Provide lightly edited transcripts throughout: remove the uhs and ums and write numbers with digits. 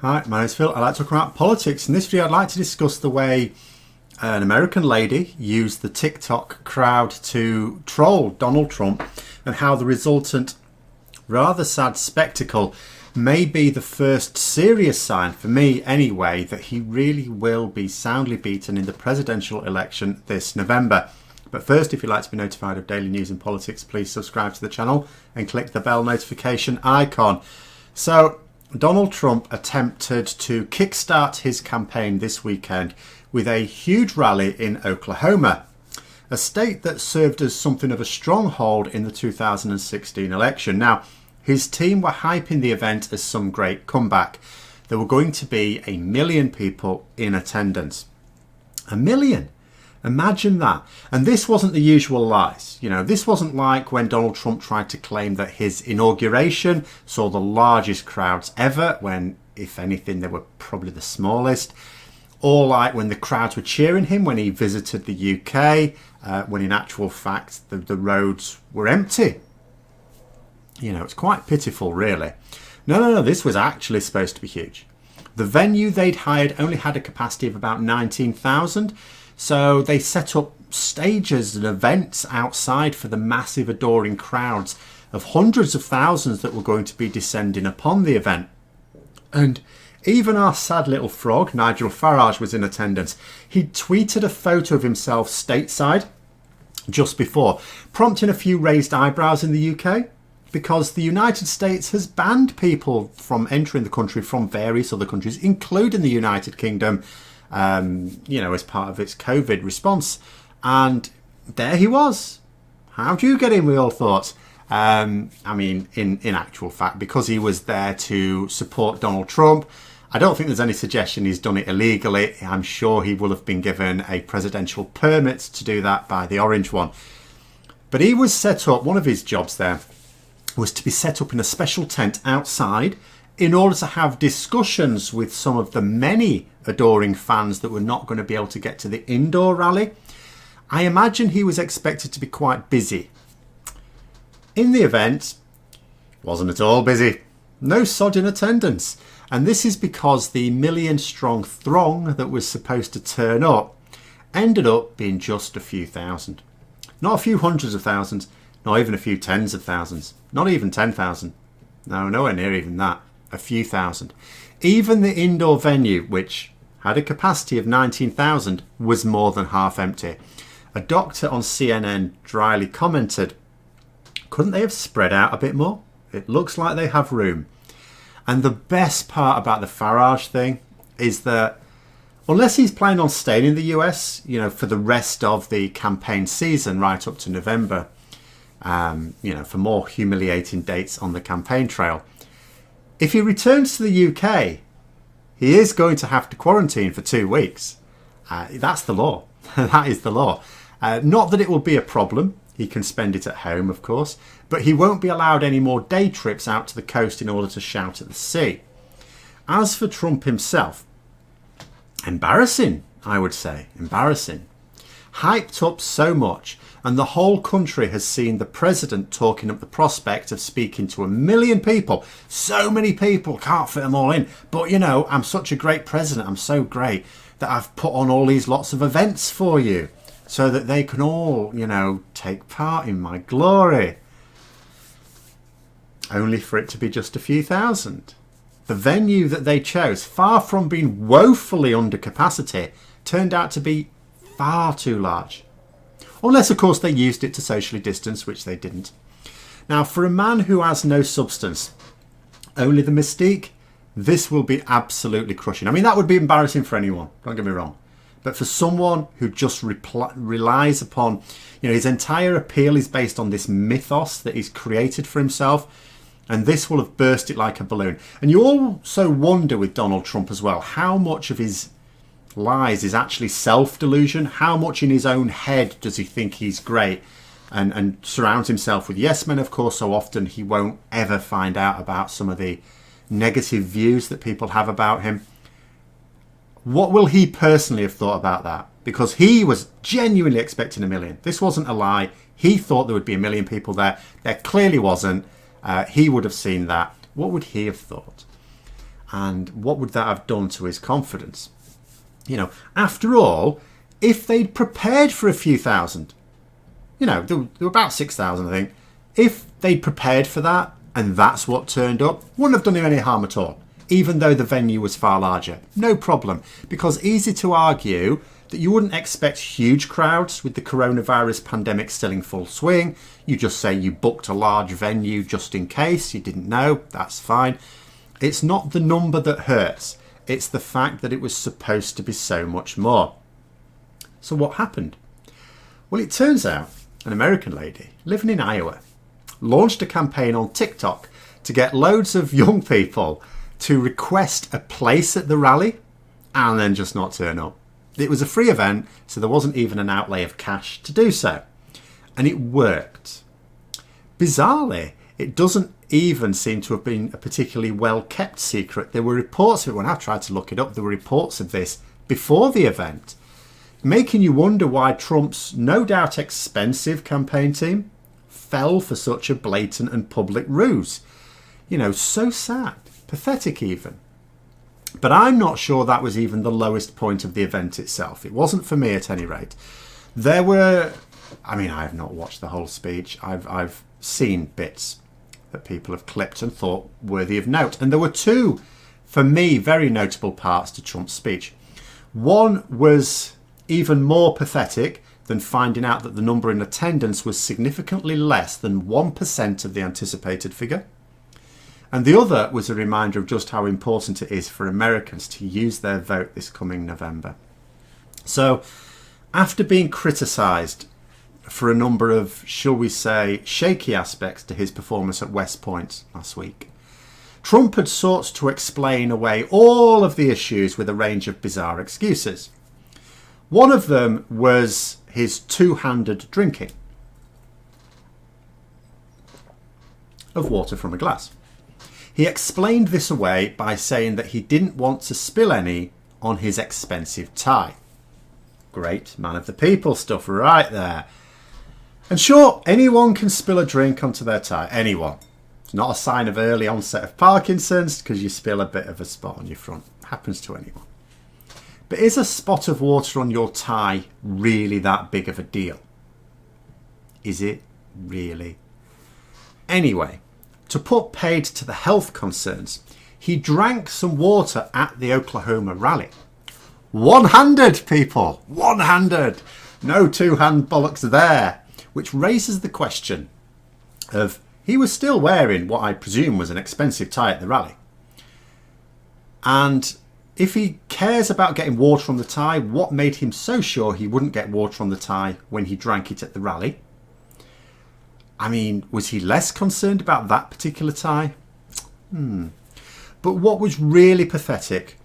Hi, my name's Phil. I like to talk about politics. In this video, I'd like to discuss the way an American lady used the TikTok crowd to troll Donald Trump and how the resultant rather sad spectacle may be the first serious sign, for me anyway, that he really will be soundly beaten in the presidential election this November. But first, if you'd like to be notified of daily news and politics, please subscribe to the channel and click the bell notification icon. So, Donald Trump attempted to kickstart his campaign this weekend with a huge rally in Oklahoma, a state that served as something of a stronghold in the 2016 election. Now, his team were hyping the event as some great comeback. There were going to be 1 million people in attendance. 1 million! Imagine that. And this wasn't the usual lies. You know, this wasn't like when Donald Trump tried to claim that his inauguration saw the largest crowds ever, when, if anything, they were probably the smallest. Or like when the crowds were cheering him when he visited the UK, when in actual fact the roads were empty. You know, it's quite pitiful, really. No, this was actually supposed to be huge. The venue they'd hired only had a capacity of about 19,000. So they set up stages and events outside for the massive adoring crowds of hundreds of thousands that were going to be descending upon the event. And even our sad little frog, Nigel Farage, was in attendance. He'd tweeted a photo of himself stateside just before, prompting a few raised eyebrows in the UK, because the United States has banned people from entering the country from various other countries, including the United Kingdom, you know, as part of its COVID response. And there he was. How do you get in, we all thought? I mean, in actual fact, because he was there to support Donald Trump, I don't think there's any suggestion he's done it illegally. I'm sure he will have been given a presidential permit to do that by the orange one. But he was set up, one of his jobs there was to be set up in a special tent outside in order to have discussions with some of the many adoring fans that were not going to be able to get to the indoor rally. I imagine he was expected to be quite busy. In the event, wasn't at all busy. No sod in attendance. And this is because the million-strong throng that was supposed to turn up ended up being just a few thousand. Not a few hundreds of thousands, not even a few tens of thousands, not even 10,000. No, nowhere near even that. A few thousand. Even the indoor venue, which had a capacity of 19,000, was more than half empty. A doctor on CNN dryly commented, couldn't they have spread out a bit more? It looks like they have room. And the best part about the Farage thing is that unless he's planning on staying in the US, you know, for the rest of the campaign season right up to November, you know, for more humiliating dates on the campaign trail, if he returns to the UK, he is going to have to quarantine for 2 weeks. That's the law. That is the law. Not that it will be a problem. He can spend it at home, of course. But he won't be allowed any more day trips out to the coast in order to shout at the sea. As for Trump himself, embarrassing, I would say. Embarrassing. Hyped up so much, and the whole country has seen the president talking up the prospect of speaking to 1 million people. So many people, can't fit them all in. But, you know, I'm such a great president, I'm so great, that I've put on all these lots of events for you so that they can all, you know, take part in my glory. Only for it to be just a few thousand. The venue that they chose, far from being woefully under capacity, turned out to be far too large. Unless, of course, they used it to socially distance, which they didn't. Now, for a man who has no substance, only the mystique, this will be absolutely crushing. I mean, that would be embarrassing for anyone, don't get me wrong. But for someone who just relies upon, you know, his entire appeal is based on this mythos that he's created for himself, and this will have burst it like a balloon. And you also wonder with Donald Trump as well, how much of his lies is actually self-delusion. How much in his own head does he think he's great, and surrounds himself with yes men, of course, so often he won't ever find out about some of the negative views that people have about him. What will he personally have thought about that? Because he was genuinely expecting 1 million. This wasn't a lie. He thought there would be 1 million people there. There clearly wasn't. He would have seen that. What would he have thought? And what would that have done to his confidence? After all, if they'd prepared for a few thousand, there were about 6,000, I think. If they'd prepared for that and that's what turned up, wouldn't have done him any harm at all, even though the venue was far larger. No problem, because easy to argue that you wouldn't expect huge crowds with the coronavirus pandemic still in full swing. You just say you booked a large venue just in case. You didn't know. That's fine. It's not the number that hurts. It's the fact that it was supposed to be so much more. So what happened? Well, it turns out an American lady living in Iowa launched a campaign on TikTok to get loads of young people to request a place at the rally and then just not turn up. It was a free event, so there wasn't even an outlay of cash to do so. And it worked. Bizarrely, it doesn't even seem to have been a particularly well-kept secret. There were reports of it, when I tried to look it up, there were reports of this before the event, making you wonder why Trump's no doubt expensive campaign team fell for such a blatant and public ruse. So sad, pathetic even. But I'm not sure that was even the lowest point of the event itself. It wasn't for me at any rate. I have not watched the whole speech. I've seen bits that people have clipped and thought worthy of note. And there were two, for me, very notable parts to Trump's speech. One was even more pathetic than finding out that the number in attendance was significantly less than 1% of the anticipated figure. And the other was a reminder of just how important it is for Americans to use their vote this coming November. So, after being criticised for a number of, shall we say, shaky aspects to his performance at West Point last week, Trump had sought to explain away all of the issues with a range of bizarre excuses. One of them was his two-handed drinking of water from a glass. He explained this away by saying that he didn't want to spill any on his expensive tie. Great man of the people stuff right there. And sure, anyone can spill a drink onto their tie. Anyone. It's not a sign of early onset of Parkinson's because you spill a bit of a spot on your front. Happens to anyone. But is a spot of water on your tie really that big of a deal? Is it really? Anyway, to put paid to the health concerns, he drank some water at the Oklahoma rally. One-handed, people! One-handed! No two-hand bollocks there. Which raises the question of, he was still wearing what I presume was an expensive tie at the rally. And if he cares about getting water on the tie, what made him so sure he wouldn't get water on the tie when he drank it at the rally? Was he less concerned about that particular tie? But what was really pathetic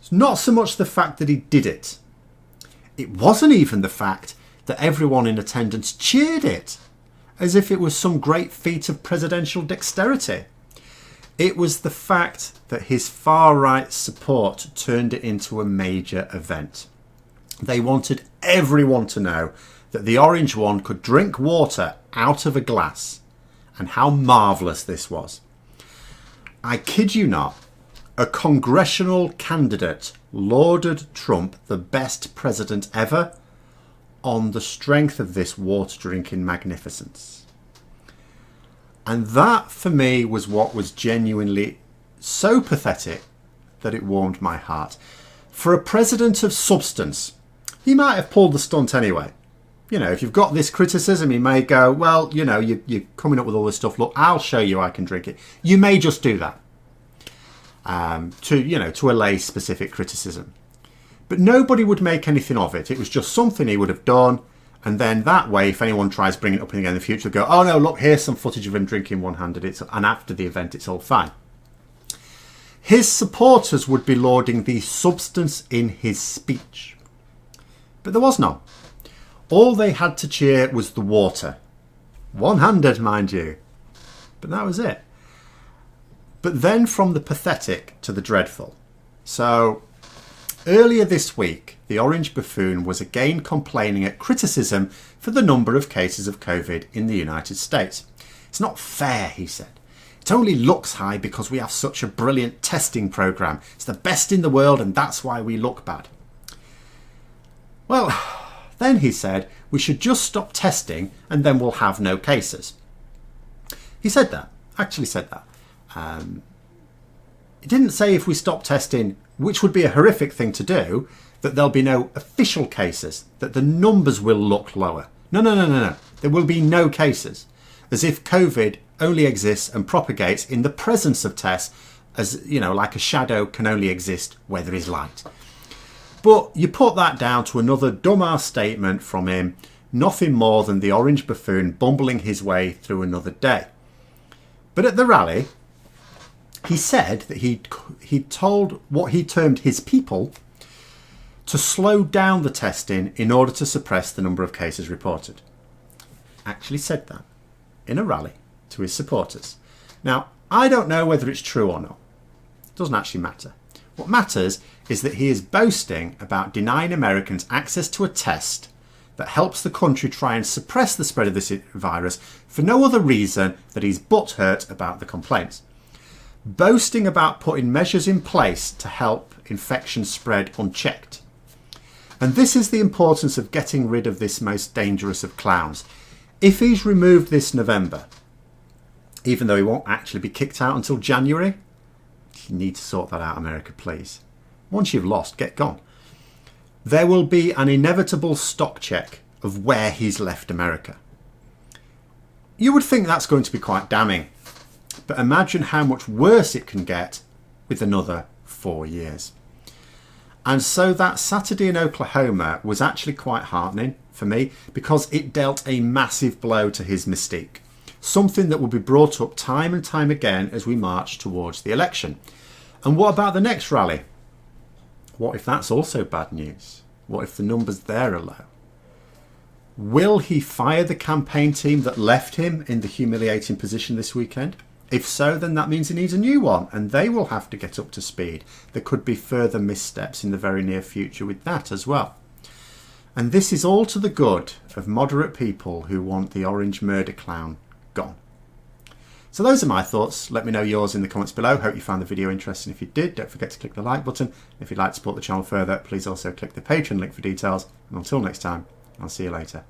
is not so much the fact that he did it. It wasn't even the fact that everyone in attendance cheered it, as if it was some great feat of presidential dexterity. It was the fact that his far-right support turned it into a major event. They wanted everyone to know that the orange one could drink water out of a glass, and how marvellous this was. I kid you not, a congressional candidate lauded Trump the best president ever on the strength of this water drinking magnificence. And that for me was what was genuinely so pathetic that it warmed my heart. For a president of substance, he might have pulled the stunt anyway. If you've got this criticism, he may go, well, you're coming up with all this stuff. Look, I'll show you I can drink it. You may just do that to allay specific criticism. But nobody would make anything of it. It was just something he would have done. And then that way, if anyone tries bringing it up again in the future, they'll go, oh no, look, here's some footage of him drinking one-handed. And after the event, it's all fine. His supporters would be lauding the substance in his speech. But there was none. All they had to cheer was the water. One-handed, mind you. But that was it. But then from the pathetic to the dreadful. So, earlier this week, the Orange Buffoon was again complaining at criticism for the number of cases of COVID in the United States. It's not fair, he said. It only looks high because we have such a brilliant testing program. It's the best in the world and that's why we look bad. Well, then he said we should just stop testing and then we'll have no cases. He said that, actually said that. He didn't say if we stop testing, which would be a horrific thing to do, that there'll be no official cases, that the numbers will look lower. No. There will be no cases. As if COVID only exists and propagates in the presence of tests, as you know, like a shadow can only exist where there is light. But you put that down to another dumbass statement from him, nothing more than the orange buffoon bumbling his way through another day. But at the rally, he said that he told what he termed his people to slow down the testing in order to suppress the number of cases reported. Actually said that in a rally to his supporters. Now, I don't know whether it's true or not. It doesn't actually matter. What matters is that he is boasting about denying Americans access to a test that helps the country try and suppress the spread of this virus for no other reason that he's butthurt about the complaints. Boasting about putting measures in place to help infection spread unchecked. And this is the importance of getting rid of this most dangerous of clowns. If he's removed this November, even though he won't actually be kicked out until January, you need to sort that out, America, please. Once you've lost, get gone. There will be an inevitable stock check of where he's left America. You would think that's going to be quite damning, but imagine how much worse it can get with another 4 years. And so that Saturday in Oklahoma was actually quite heartening for me because it dealt a massive blow to his mystique. Something that will be brought up time and time again as we march towards the election. And what about the next rally? What if that's also bad news? What if the numbers there are low? Will he fire the campaign team that left him in the humiliating position this weekend? If so, then that means he needs a new one and they will have to get up to speed. There could be further missteps in the very near future with that as well. And this is all to the good of moderate people who want the orange murder clown gone. So those are my thoughts. Let me know yours in the comments below. Hope you found the video interesting. If you did, don't forget to click the like button. If you'd like to support the channel further, please also click the Patreon link for details. And until next time, I'll see you later.